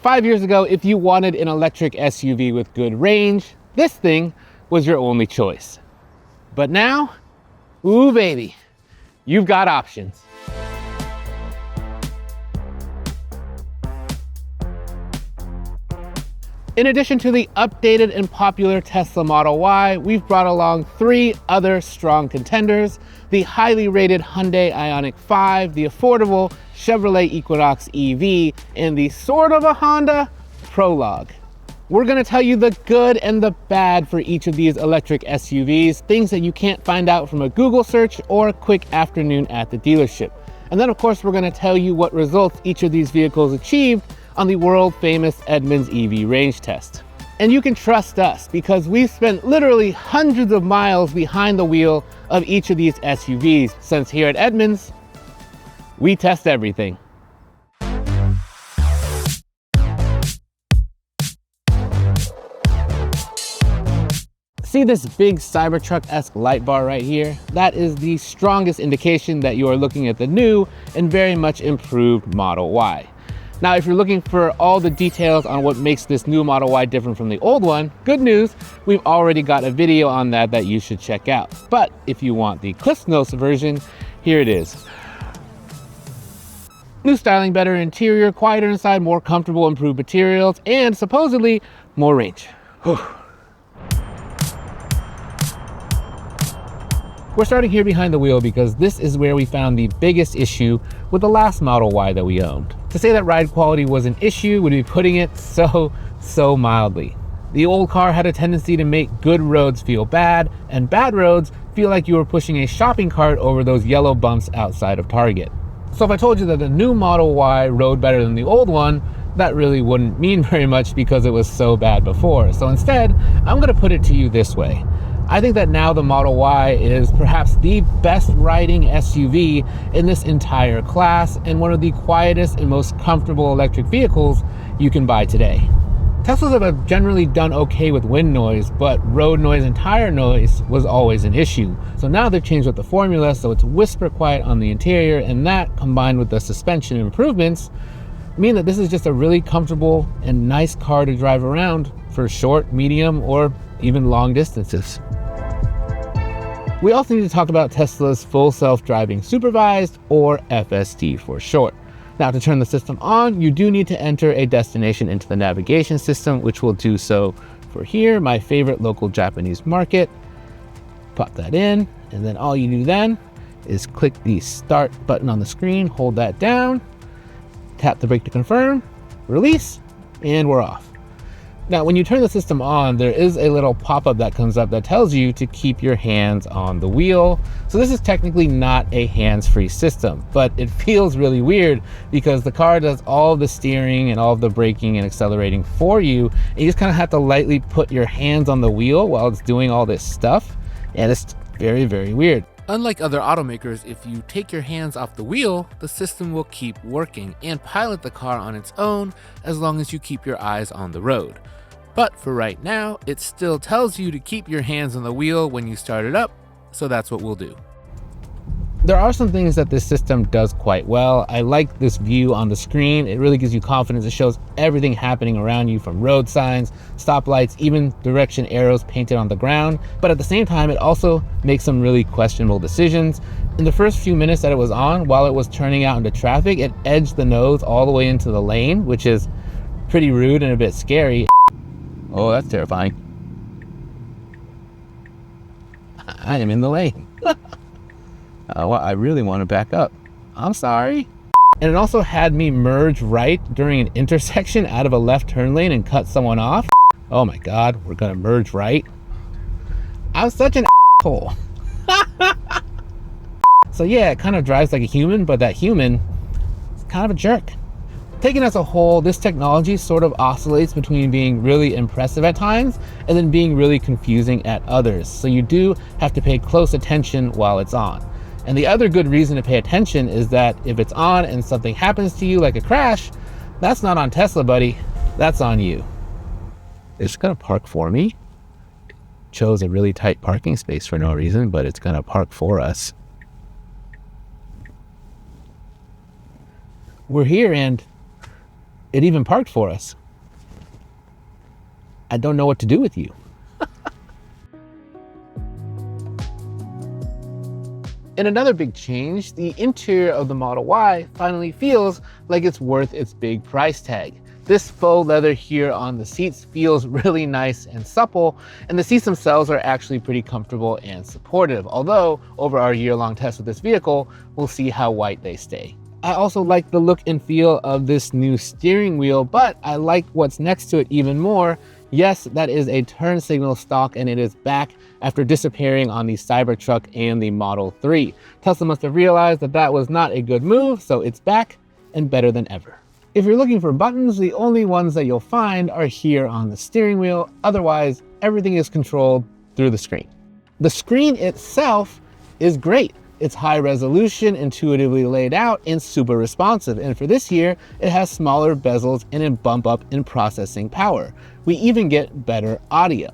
5 years ago, if you wanted an electric SUV with good range, this thing was your only choice. But now, ooh baby, you've got options. In addition to the updated and popular Tesla Model Y, we've brought along 3 other strong contenders: the highly rated Hyundai Ioniq 5, the affordable Chevrolet Equinox EV, and the sort of a Honda Prologue. We're gonna tell you the good and the bad for each of these electric SUVs, things that you can't find out from a Google search or a quick afternoon at the dealership. And then of course, we're gonna tell you what results each of these vehicles achieved on the world famous Edmunds EV range test. And you can trust us because we've spent literally hundreds of miles behind the wheel of each of these SUVs, since here at Edmunds, we test everything. See this big Cybertruck-esque light bar right here? That is the strongest indication that you are looking at the new and very much improved Model Y. Now, if you're looking for all the details on what makes this new Model Y different from the old one, good news, we've already got a video on that you should check out. But if you want the Cliff Notes version, here it is. New styling, better interior, quieter inside, more comfortable, improved materials, and supposedly more range. Whew. We're starting here behind the wheel because this is where we found the biggest issue with the last Model Y that we owned. To say that ride quality was an issue would be putting it so mildly. The old car had a tendency to make good roads feel bad, and bad roads feel like you were pushing a shopping cart over those yellow bumps outside of Target. So if I told you that the new Model Y rode better than the old one, that really wouldn't mean very much because it was so bad before. So instead, I'm gonna put it to you this way. I think that now the Model Y is perhaps the best riding SUV in this entire class and one of the quietest and most comfortable electric vehicles you can buy today. Teslas have generally done okay with wind noise, but road noise and tire noise was always an issue. So now they've changed with the formula, so it's whisper quiet on the interior, and that combined with the suspension improvements mean that this is just a really comfortable and nice car to drive around for short, medium, or even long distances. We also need to talk about Tesla's full self-driving supervised, or FSD for short. Now, to turn the system on, you do need to enter a destination into the navigation system, which will do so for here, my favorite local Japanese market. Pop that in, and then all you do then is click the start button on the screen, hold that down, tap the brake to confirm, release, and we're off. Now, when you turn the system on, there is a little pop-up that comes up that tells you to keep your hands on the wheel. So this is technically not a hands-free system, but it feels really weird because the car does all the steering and all of the braking and accelerating for you. And you just kind of have to lightly put your hands on the wheel while it's doing all this stuff. And it's very weird. Unlike other automakers, if you take your hands off the wheel, the system will keep working and pilot the car on its own as long as you keep your eyes on the road. But for right now, it still tells you to keep your hands on the wheel when you start it up, so that's what we'll do. There are some things that this system does quite well. I like this view on the screen. It really gives you confidence. It shows everything happening around you, from road signs, stoplights, even direction arrows painted on the ground. But at the same time, it also makes some really questionable decisions. In the first few minutes that it was on, while it was turning out into traffic, it edged the nose all the way into the lane, which is pretty rude and a bit scary. Oh, that's terrifying. I am in the lane. Well, I really want to back up. I'm sorry. And it also had me merge right during an intersection out of a left turn lane and cut someone off. Oh my God, we're gonna merge right. I'm such an asshole. So yeah, it kind of drives like a human, but that human is kind of a jerk. Taken as a whole, this technology sort of oscillates between being really impressive at times and then being really confusing at others. So you do have to pay close attention while it's on. And the other good reason to pay attention is that if it's on and something happens to you like a crash, that's not on Tesla, buddy. That's on you. It's gonna park for me. Chose a really tight parking space for no reason, but it's gonna park for us. We're here and It even parked for us. I don't know what to do with you. In another big change, the interior of the Model Y finally feels like it's worth its big price tag. This faux leather here on the seats feels really nice and supple, and the seats themselves are actually pretty comfortable and supportive, although over our year-long test with this vehicle, we'll see how white they stay. I also like the look and feel of this new steering wheel, but I like what's next to it even more. Yes, that is a turn signal stock, and it is back after disappearing on the Cybertruck and the Model 3. Tesla must have realized that that was not a good move, so it's back and better than ever. If you're looking for buttons, the only ones that you'll find are here on the steering wheel. Otherwise, everything is controlled through the screen. The screen itself is great. It's high resolution, intuitively laid out, and super responsive. And for this year, it has smaller bezels and a bump up in processing power. We even get better audio.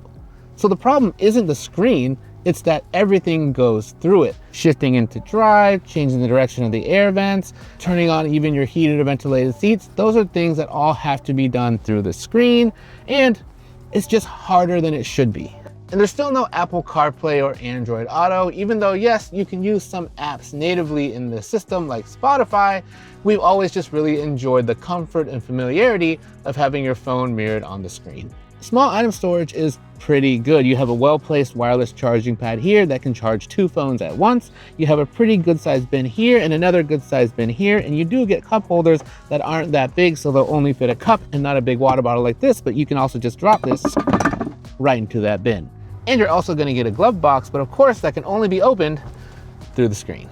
So the problem isn't the screen, it's that everything goes through it. Shifting into drive, changing the direction of the air vents, turning on even your heated or ventilated seats, those are things that all have to be done through the screen, and it's just harder than it should be. And there's still no Apple CarPlay or Android Auto, even though yes, you can use some apps natively in the system like Spotify. We've always just really enjoyed the comfort and familiarity of having your phone mirrored on the screen. Small item storage is pretty good. You have a well-placed wireless charging pad here that can charge 2 phones at once. You have a pretty good sized bin here and another good sized bin here, and you do get cup holders that aren't that big, so they'll only fit a cup and not a big water bottle like this, but you can also just drop this right into that bin. And you're also going to get a glove box, but of course that can only be opened through the screen.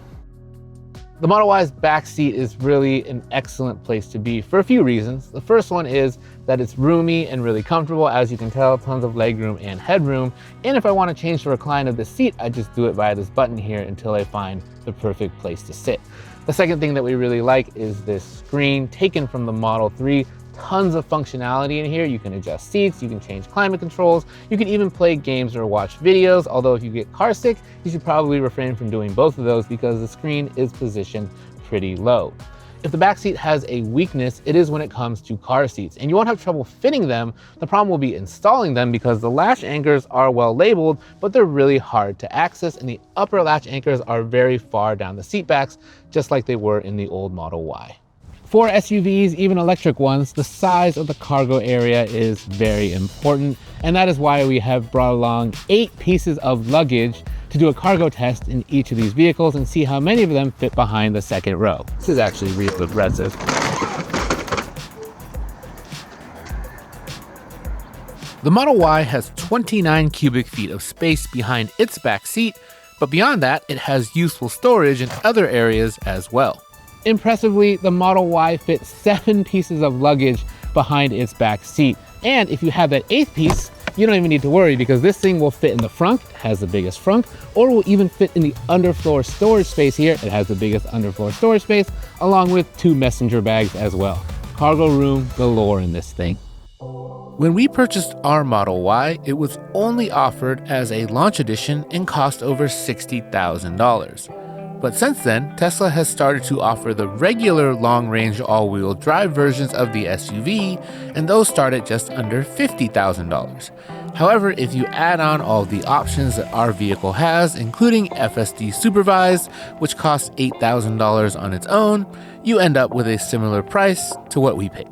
The Model Y's back seat is really an excellent place to be for a few reasons. The first one is that it's roomy and really comfortable. As you can tell, tons of legroom and headroom. And if I want to change the recline of the seat, I just do it via this button here until I find the perfect place to sit. The second thing that we really like is this screen taken from the Model 3. Tons of functionality in here. You can adjust seats, you can change climate controls, you can even play games or watch videos, although if you get car sick, you should probably refrain from doing both of those because the screen is positioned pretty low. If the back seat has a weakness, it is when it comes to car seats, and you won't have trouble fitting them. The problem will be installing them because the latch anchors are well labeled, but they're really hard to access, and the upper latch anchors are very far down the seat backs, just like they were in the old Model Y. For SUVs, even electric ones, the size of the cargo area is very important, and that is why we have brought along 8 pieces of luggage to do a cargo test in each of these vehicles and see how many of them fit behind the second row. This is actually real impressive. The Model Y has 29 cubic feet of space behind its back seat, but beyond that, it has useful storage in other areas as well. Impressively, the Model Y fits 7 pieces of luggage behind its back seat. And if you have that 8th piece, you don't even need to worry because this thing will fit in the front, it has the biggest front, or will even fit in the underfloor storage space here. It has the biggest underfloor storage space, along with 2 messenger bags as well. Cargo room galore in this thing. When we purchased our Model Y, it was only offered as a launch edition and cost over $60,000. But since then, Tesla has started to offer the regular long-range all-wheel drive versions of the SUV, and those start at just under $50,000. However, if you add on all the options that our vehicle has, including FSD Supervised, which costs $8,000 on its own, you end up with a similar price to what we paid.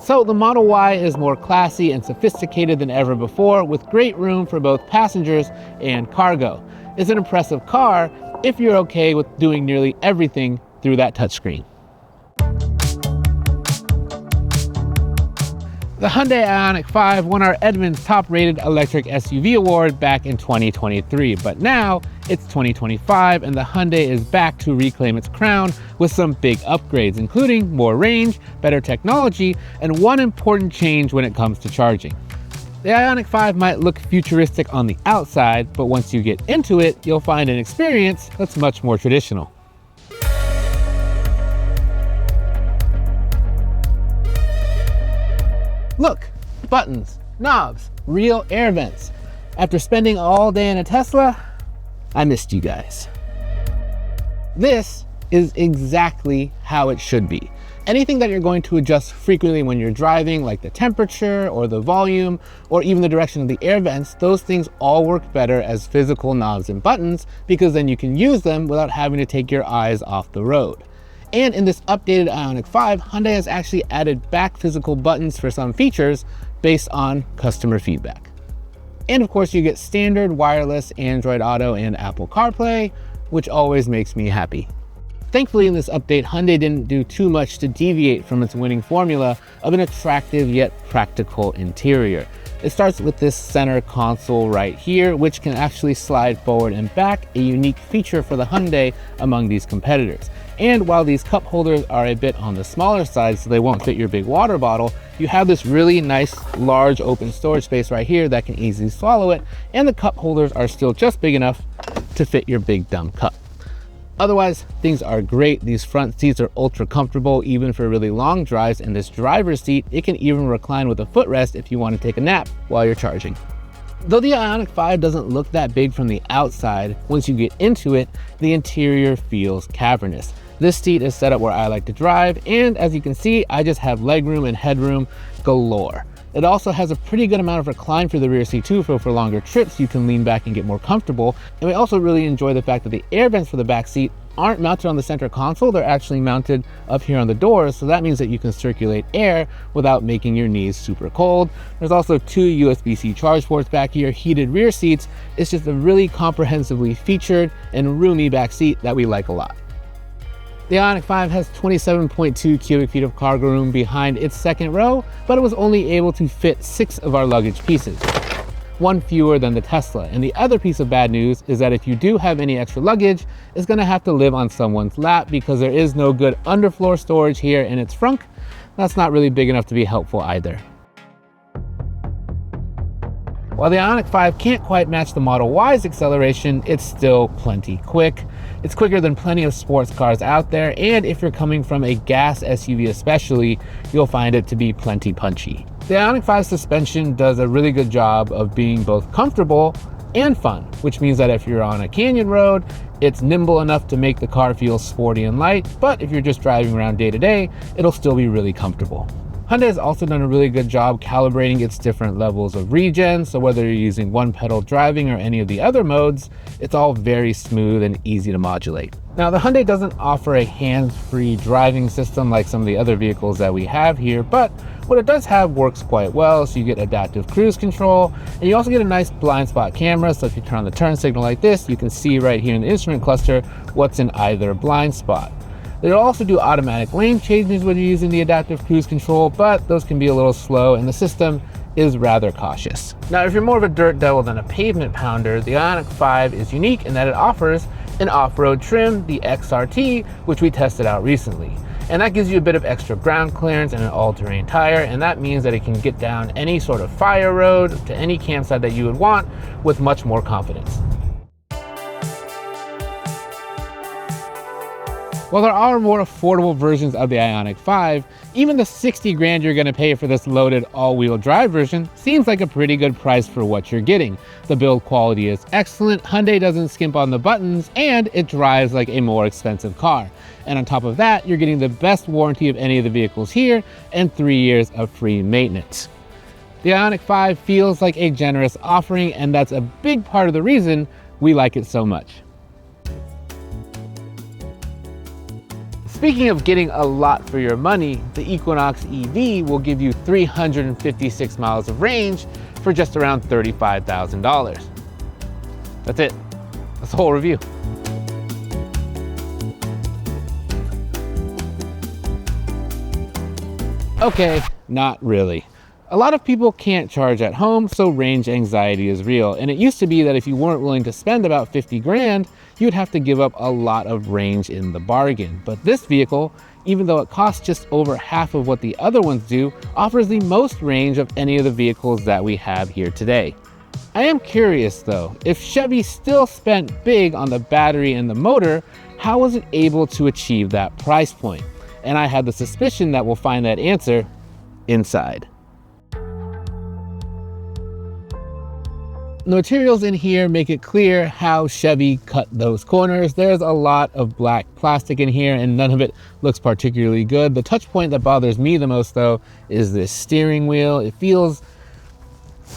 So the Model Y is more classy and sophisticated than ever before, with great room for both passengers and cargo. It's an impressive car if you're okay with doing nearly everything through that touchscreen. The Hyundai Ioniq 5 won our Edmunds Top Rated Electric SUV Award back in 2023, but now it's 2025 and the Hyundai is back to reclaim its crown with some big upgrades, including more range, better technology, and one important change when it comes to charging. The Ioniq 5 might look futuristic on the outside, but once you get into it, you'll find an experience that's much more traditional. Look, buttons, knobs, real air vents. After spending all day in a Tesla, I missed you guys. This is exactly how it should be. Anything that you're going to adjust frequently when you're driving, like the temperature or the volume or even the direction of the air vents, those things all work better as physical knobs and buttons, because then you can use them without having to take your eyes off the road. And in this updated Ioniq 5, Hyundai has actually added back physical buttons for some features based on customer feedback. And of course, you get standard wireless Android Auto and Apple CarPlay, which always makes me happy. Thankfully, in this update, Hyundai didn't do too much to deviate from its winning formula of an attractive yet practical interior. It starts with this center console right here, which can actually slide forward and back, a unique feature for the Hyundai among these competitors. And while these cup holders are a bit on the smaller side, so they won't fit your big water bottle, you have this really nice, large open storage space right here that can easily swallow it, and the cup holders are still just big enough to fit your big dumb cup. Otherwise, things are great. These front seats are ultra comfortable, even for really long drives, and this driver's seat, it can even recline with a footrest if you want to take a nap while you're charging. Though the Ioniq 5 doesn't look that big from the outside, once you get into it, the interior feels cavernous. This seat is set up where I like to drive, and as you can see, I just have legroom and headroom galore. It also has a pretty good amount of recline for the rear seat too, for longer trips you can lean back and get more comfortable. And we also really enjoy the fact that the air vents for the back seat aren't mounted on the center console, they're actually mounted up here on the doors, so that means that you can circulate air without making your knees super cold. There's also 2 USB-C charge ports back here, heated rear seats. It's just a really comprehensively featured and roomy back seat that we like a lot. The Ioniq 5 has 27.2 cubic feet of cargo room behind its second row, but it was only able to fit 6 of our luggage pieces, one fewer than the Tesla. And the other piece of bad news is that if you do have any extra luggage, it's gonna have to live on someone's lap, because there is no good underfloor storage here in its frunk. That's not really big enough to be helpful either. While the Ioniq 5 can't quite match the Model Y's acceleration, it's still plenty quick. It's quicker than plenty of sports cars out there, and if you're coming from a gas SUV especially, you'll find it to be plenty punchy. The Ioniq 5 suspension does a really good job of being both comfortable and fun, which means that if you're on a canyon road, it's nimble enough to make the car feel sporty and light, but if you're just driving around day to day, it'll still be really comfortable. Hyundai has also done a really good job calibrating its different levels of regen, so whether you're using one pedal driving or any of the other modes, it's all very smooth and easy to modulate. Now, the Hyundai doesn't offer a hands-free driving system like some of the other vehicles that we have here, but what it does have works quite well. So you get adaptive cruise control, and you also get a nice blind spot camera, so if you turn on the turn signal like this, you can see right here in the instrument cluster what's in either blind spot. They'll also do automatic lane changes when you're using the adaptive cruise control, but those can be a little slow and the system is rather cautious. Now, if you're more of a dirt devil than a pavement pounder, the Ioniq 5 is unique in that it offers an off-road trim, the XRT, which we tested out recently. And that gives you a bit of extra ground clearance and an all-terrain tire, and that means that it can get down any sort of fire road to any campsite that you would want with much more confidence. While there are more affordable versions of the Ioniq 5, even the 60 grand you're gonna pay for this loaded all-wheel drive version seems like a pretty good price for what you're getting. The build quality is excellent, Hyundai doesn't skimp on the buttons, and it drives like a more expensive car. And on top of that, you're getting the best warranty of any of the vehicles here and 3 years of free maintenance. The Ioniq 5 feels like a generous offering, and that's a big part of the reason we like it so much. Speaking of getting a lot for your money, the Equinox EV will give you 356 miles of range for just around $35,000. That's it. That's the whole review. Okay, not really. A lot of people can't charge at home, so range anxiety is real. And it used to be that if you weren't willing to spend about 50 grand, you'd have to give up a lot of range in the bargain. But this vehicle, even though it costs just over half of what the other ones do, offers the most range of any of the vehicles that we have here today. I am curious though, if Chevy still spent big on the battery and the motor, how was it able to achieve that price point? And I have the suspicion that we'll find that answer inside. The materials in here make it clear how Chevy cut those corners. There's a lot of black plastic in here and none of it looks particularly good. The touch point that bothers me the most though is this steering wheel. It feels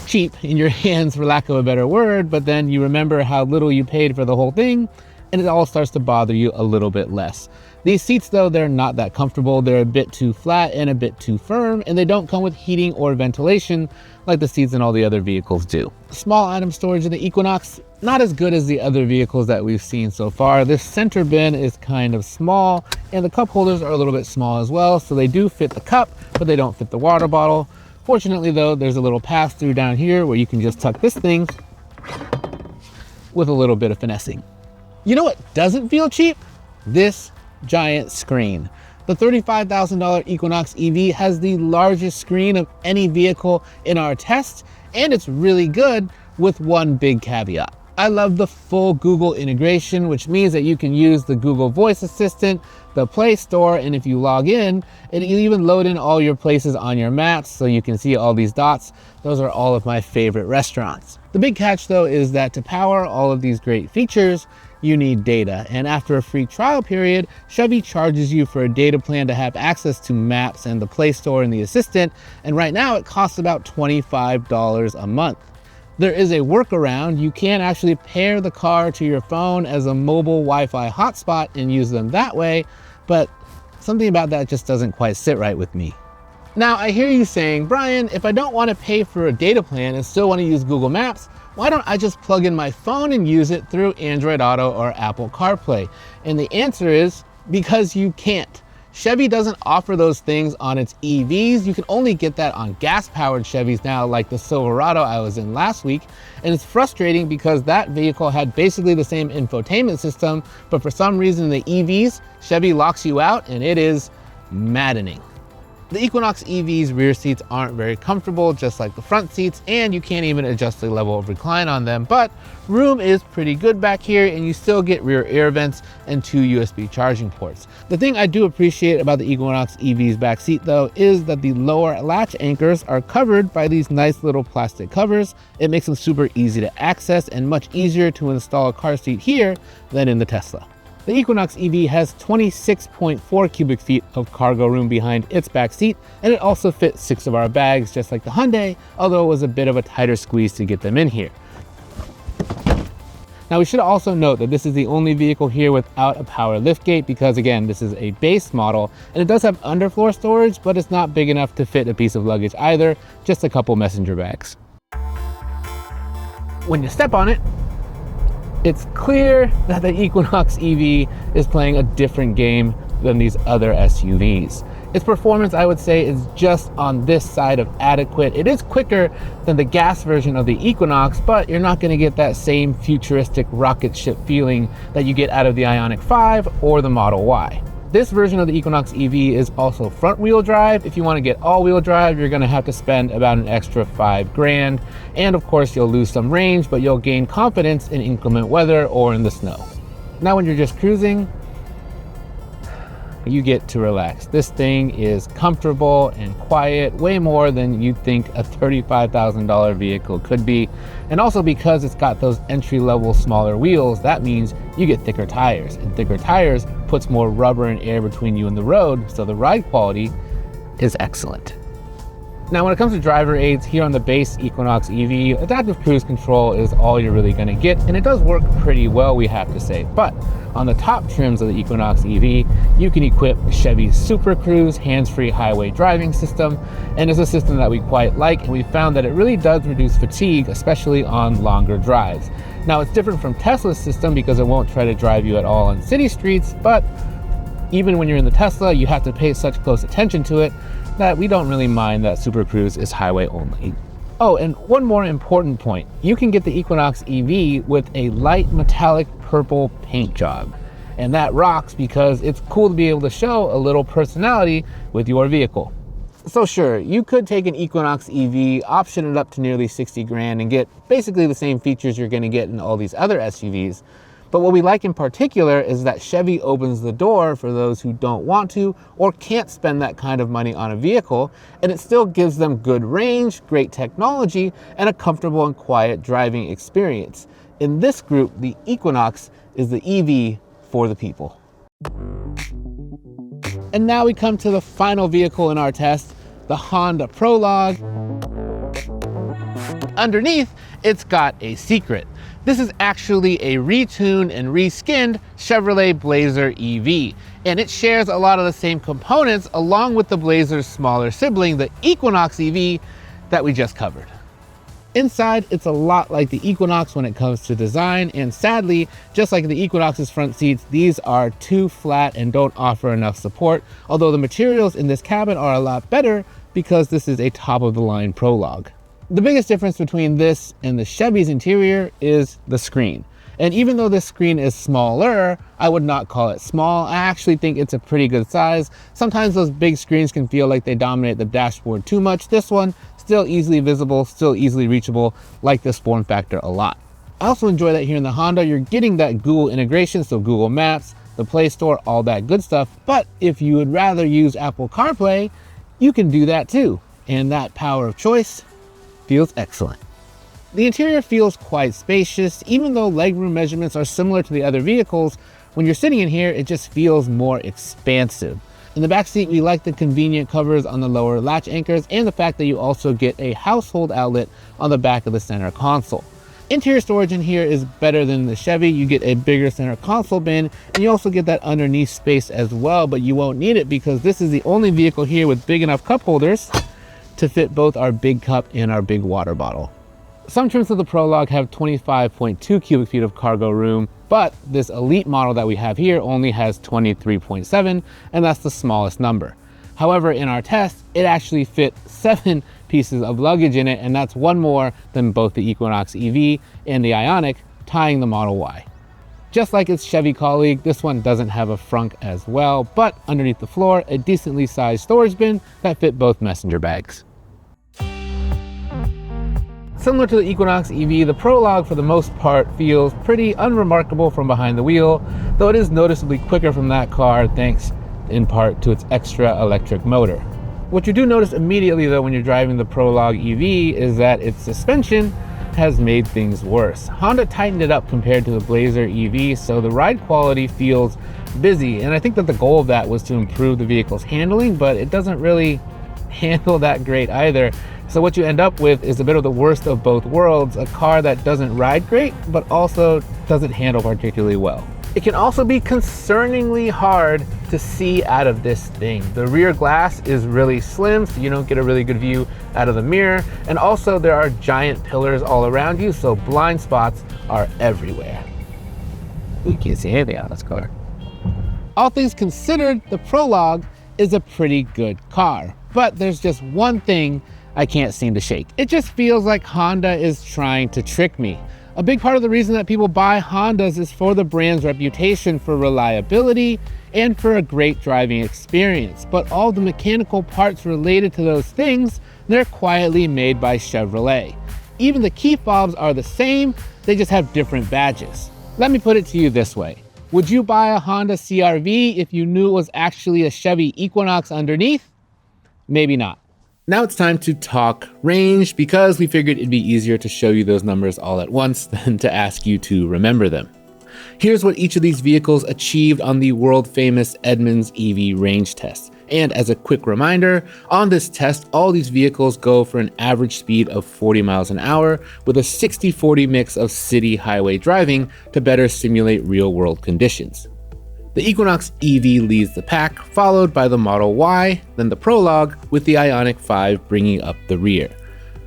cheap in your hands, for lack of a better word, but then you remember how little you paid for the whole thing and it all starts to bother you a little bit less. These seats though, they're not that comfortable. They're a bit too flat and a bit too firm, and they don't come with heating or ventilation like the seats in all the other vehicles do. Small item storage in the Equinox, not as good as the other vehicles that we've seen so far. This center bin is kind of small and the cup holders are a little bit small as well, so they do fit the cup, but they don't fit the water bottle. Fortunately though, there's a little pass through down here where you can just tuck this thing with a little bit of finessing. You know what doesn't feel cheap? This giant screen. The $35,000 Equinox EV has the largest screen of any vehicle in our test, and it's really good with one big caveat. I love the full Google integration, which means that you can use the Google Voice Assistant, the Play Store, and if you log in, it'll even load in all your places on your maps so you can see all these dots. Those are all of my favorite restaurants. The big catch though is that to power all of these great features, you need data, and after a free trial period, Chevy charges you for a data plan to have access to Maps and the Play Store and the Assistant, and right now it costs about $25 a month. There is a workaround. You can actually pair the car to your phone as a mobile Wi-Fi hotspot and use them that way, but something about that just doesn't quite sit right with me. Now, I hear you saying, Brian, if I don't want to pay for a data plan and still want to use Google Maps, why don't I just plug in my phone and use it through Android Auto or Apple CarPlay? And the answer is because you can't. Chevy doesn't offer those things on its EVs. You can only get that on gas-powered Chevys now, like the Silverado I was in last week. And it's frustrating because that vehicle had basically the same infotainment system, but for some reason the EVs, Chevy locks you out, and it is maddening. The Equinox EV's rear seats aren't very comfortable, just like the front seats, and you can't even adjust the level of recline on them, but room is pretty good back here and you still get rear air vents and 2 USB charging ports. The thing I do appreciate about the Equinox EV's back seat though is that the lower latch anchors are covered by these nice little plastic covers. It makes them super easy to access and much easier to install a car seat here than in the Tesla. The Equinox EV has 26.4 cubic feet of cargo room behind its back seat, and it also fits 6 of our bags just like the Hyundai, although it was a bit of a tighter squeeze to get them in here. Now we should also note that this is the only vehicle here without a power liftgate because again, this is a base model and it does have underfloor storage, but it's not big enough to fit a piece of luggage either, just a couple messenger bags. When you step on it, it's clear that the Equinox EV is playing a different game than these other SUVs. Its performance, I would say, is just on this side of adequate. It is quicker than the gas version of the Equinox, but you're not going to get that same futuristic rocket ship feeling that you get out of the Ioniq 5 or the Model Y. This version of the Equinox EV is also front wheel drive. If you want to get all wheel drive, you're going to have to spend about an extra $5 grand. And of course, you'll lose some range, but you'll gain confidence in inclement weather or in the snow. Now, when you're just cruising, you get to relax. This thing is comfortable and quiet, way more than you'd think a $35,000 vehicle could be. And also because it's got those entry-level smaller wheels, that means you get thicker tires. And thicker tires puts more rubber and air between you and the road, so the ride quality is excellent. Now, when it comes to driver aids, here on the base Equinox EV, adaptive cruise control is all you're really going to get, and it does work pretty well, we have to say. But on the top trims of the Equinox EV, you can equip Chevy's Super Cruise hands-free highway driving system, and it's a system that we quite like, and we found that it really does reduce fatigue, especially on longer drives. Now, it's different from Tesla's system because it won't try to drive you at all on city streets, but even when you're in the Tesla, you have to pay such close attention to it that we don't really mind that Super Cruise is highway only. Oh, and one more important point. You can get the Equinox EV with a light metallic purple paint job. And that rocks because it's cool to be able to show a little personality with your vehicle. So sure, you could take an Equinox EV, option it up to nearly 60 grand and get basically the same features you're gonna get in all these other SUVs. But what we like in particular is that Chevy opens the door for those who don't want to or can't spend that kind of money on a vehicle, and it still gives them good range, great technology, and a comfortable and quiet driving experience. In this group, the Equinox is the EV for the people. And now we come to the final vehicle in our test, the Honda Prologue. Underneath, it's got a secret. This is actually a retuned and reskinned Chevrolet Blazer EV, and it shares a lot of the same components along with the Blazer's smaller sibling, the Equinox EV, that we just covered. Inside, it's a lot like the Equinox when it comes to design, and sadly, just like the Equinox's front seats, these are too flat and don't offer enough support, although the materials in this cabin are a lot better because this is a top-of-the-line Prologue. The biggest difference between this and the Chevy's interior is the screen. And even though this screen is smaller, I would not call it small. I actually think it's a pretty good size. Sometimes those big screens can feel like they dominate the dashboard too much. This one, still easily visible, still easily reachable, like this form factor a lot. I also enjoy that here in the Honda, you're getting that Google integration, so Google Maps, the Play Store, all that good stuff. But if you would rather use Apple CarPlay, you can do that too. And that power of choice feels excellent. The interior feels quite spacious. Even though legroom measurements are similar to the other vehicles, when you're sitting in here, it just feels more expansive. In the back seat, we like the convenient covers on the lower latch anchors and the fact that you also get a household outlet on the back of the center console. Interior storage in here is better than the Chevy. You get a bigger center console bin, and you also get that underneath space as well, but you won't need it because this is the only vehicle here with big enough cup holders to fit both our big cup and our big water bottle. Some trims of the Prologue have 25.2 cubic feet of cargo room, but this Elite model that we have here only has 23.7, and that's the smallest number. However, in our test, it actually fit 7 pieces of luggage in it, and that's one more than both the Equinox EV and the Ioniq, tying the Model Y. Just like its Chevy colleague, this one doesn't have a frunk as well, but underneath the floor, a decently sized storage bin that fit both messenger bags. Similar to the Equinox EV, the Prologue for the most part feels pretty unremarkable from behind the wheel, though it is noticeably quicker from that car thanks in part to its extra electric motor. What you do notice immediately though when you're driving the Prologue EV is that its suspension has made things worse. Honda tightened it up compared to the Blazer EV, so the ride quality feels busy, and I think that the goal of that was to improve the vehicle's handling, but it doesn't really handle that great either. So what you end up with is a bit of the worst of both worlds, a car that doesn't ride great, but also doesn't handle particularly well. It can also be concerningly hard to see out of this thing. The rear glass is really slim, so you don't get a really good view out of the mirror. And also there are giant pillars all around you, so blind spots are everywhere. You can't see anything out of this car. All things considered, the Prologue is a pretty good car, but there's just one thing I can't seem to shake. It just feels like Honda is trying to trick me. A big part of the reason that people buy Hondas is for the brand's reputation for reliability and for a great driving experience. But all the mechanical parts related to those things, they're quietly made by Chevrolet. Even the key fobs are the same, they just have different badges. Let me put it to you this way. Would you buy a Honda CR-V if you knew it was actually a Chevy Equinox underneath? Maybe not. Now it's time to talk range because we figured it'd be easier to show you those numbers all at once than to ask you to remember them. Here's what each of these vehicles achieved on the world famous Edmunds EV range test. And as a quick reminder, on this test, all these vehicles go for an average speed of 40 miles an hour with a 60-40 mix of city highway driving to better simulate real world conditions. The Equinox EV leads the pack, followed by the Model Y, then the Prologue, with the Ioniq 5 bringing up the rear.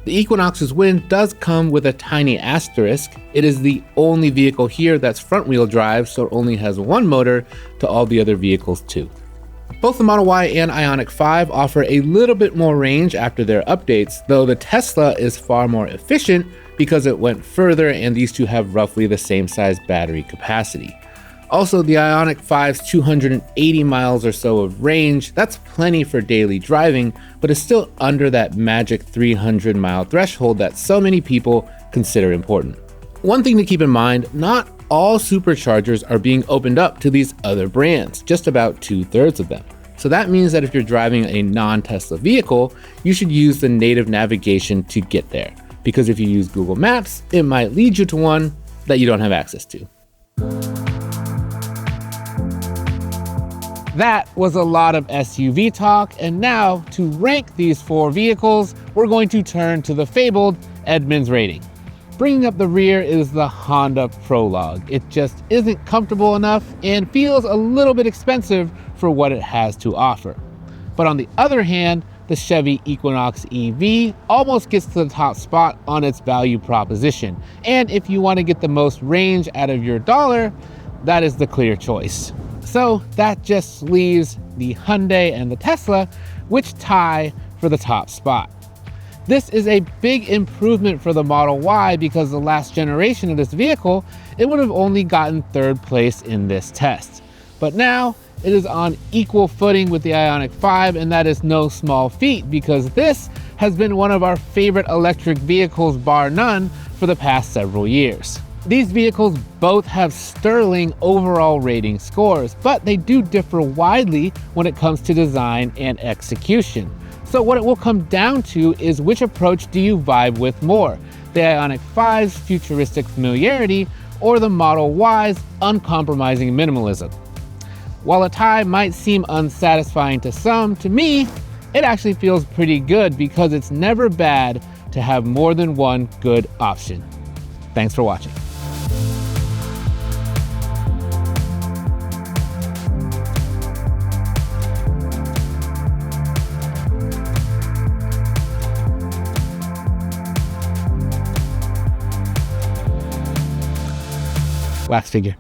The Equinox's win does come with a tiny asterisk. It is the only vehicle here that's front-wheel drive, so it only has one motor to all the other vehicles too. Both the Model Y and Ioniq 5 offer a little bit more range after their updates, though the Tesla is far more efficient because it went further and these two have roughly the same size battery capacity. Also, the Ioniq 5's 280 miles or so of range, that's plenty for daily driving, but is still under that magic 300-mile threshold that so many people consider important. One thing to keep in mind, not all superchargers are being opened up to these other brands, just about 2/3 of them. So that means that if you're driving a non-Tesla vehicle, you should use the native navigation to get there. Because if you use Google Maps, it might lead you to one that you don't have access to. That was a lot of SUV talk, and now to rank these 4 vehicles, we're going to turn to the fabled Edmunds rating. Bringing up the rear is the Honda Prologue. It just isn't comfortable enough and feels a little bit expensive for what it has to offer. But on the other hand, the Chevy Equinox EV almost gets to the top spot on its value proposition. And if you want to get the most range out of your dollar, that is the clear choice. So that just leaves the Hyundai and the Tesla, which tie for the top spot. This is a big improvement for the Model Y because the last generation of this vehicle, it would have only gotten 3rd place in this test. But now it is on equal footing with the Ioniq 5, and that is no small feat because this has been one of our favorite electric vehicles, bar none, for the past several years. These vehicles both have sterling overall rating scores, but they do differ widely when it comes to design and execution. So what it will come down to is which approach do you vibe with more, the Ioniq 5's futuristic familiarity or the Model Y's uncompromising minimalism. While a tie might seem unsatisfying to some, to me, it actually feels pretty good because it's never bad to have more than one good option. Thanks for watching. Wax figure.